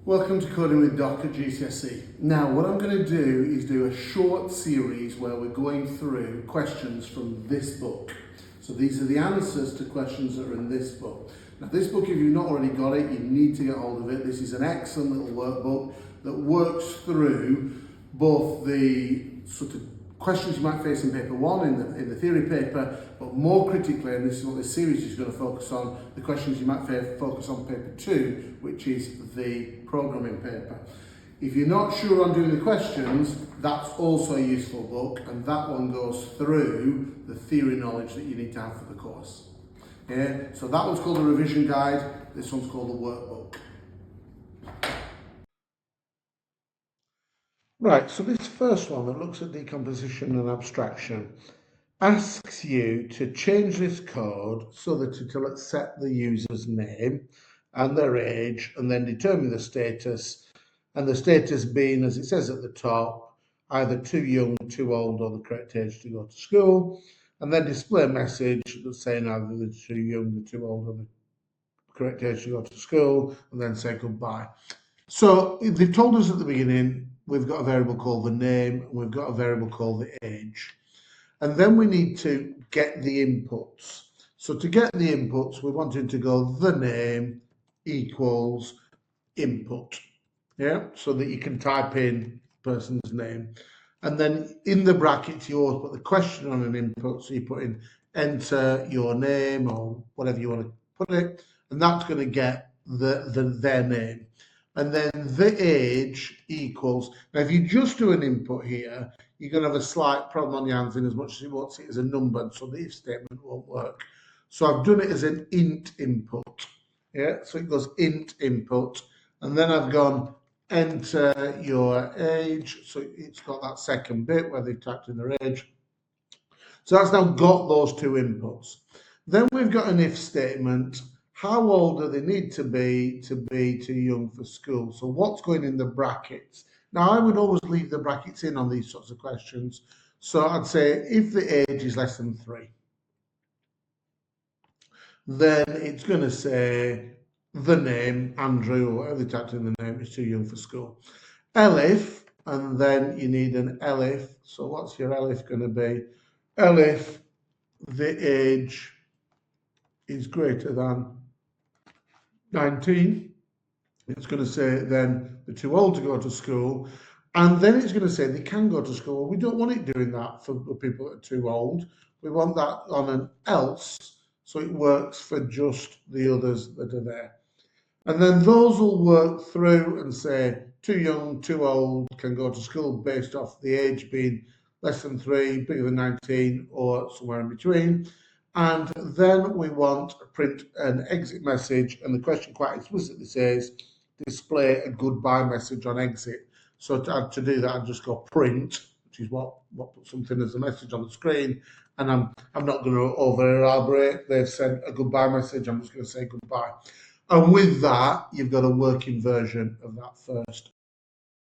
Welcome to Coding with Doc at GCSE. Now, what I'm going to do is do a short series where we're going through questions from this book. So these are the answers to questions that are in this book. Now, this book, if you've not already got it, you need to get hold of it. This is an excellent little workbook that works through both the sort of questions you might face in paper one, in the theory paper, but more critically, and this is what this series is going to focus on, the questions you might focus on paper two, which is the programming paper. If you're not sure on doing the questions, that's also a useful book, and that one goes through the theory knowledge that you need to have for the course. Yeah? So that one's called the revision guide, this one's called the workbook. Right, so this first one that looks at decomposition and abstraction asks you to change this code so that it will accept the user's name and their age and then determine the status, and the status being, as it says at the top, either too young, too old, or the correct age to go to school, and then display a message that's saying either they're too young, they're too old, or the correct age to go to school, and then say goodbye. So they've told us at the beginning we've got a variable called the name, and we've got a variable called the age. And then we need to get the inputs. So to get the inputs, we want it to go the name equals input. Yeah, so that you can type in person's name. And then in the brackets, you always put the question on an input. So you put in enter your name or whatever you want to put it, and that's going to get their name. And then the age equals, now if you just do an input here, you're going to have a slight problem on your hands in as much as you won't see it as a number, so the if statement won't work. So I've done it as an int input. Yeah, so it goes int input, and then I've gone enter your age, so it's got that second bit where they've typed in their age. So that's now got those two inputs. Then we've got an if statement. How old do they need to be too young for school? So what's going in the brackets? Now, I would always leave the brackets in on these sorts of questions. So I'd say if the age is less than 3, then it's going to say the name, Andrew, or whatever they typed in the name, is too young for school. Elif, and then you need an elif. So what's your elif going to be? Elif, the age is greater than 19. It's going to say then they're too old to go to school, and then it's going to say they can go to school. We don't want it doing that for people that are too old. We want that on an else, so it works for just the others that are there. And then those will work through and say too young, too old can go to school based off the age being less than 3, bigger than 19, or somewhere in between. And then we want to print an exit message, and the question quite explicitly says display a goodbye message on exit. So to do that, I just go print, which is what puts something as a message on the screen, and I'm not going to over elaborate. They've sent a goodbye message. I'm just going to say goodbye. And with that, you've got a working version of that first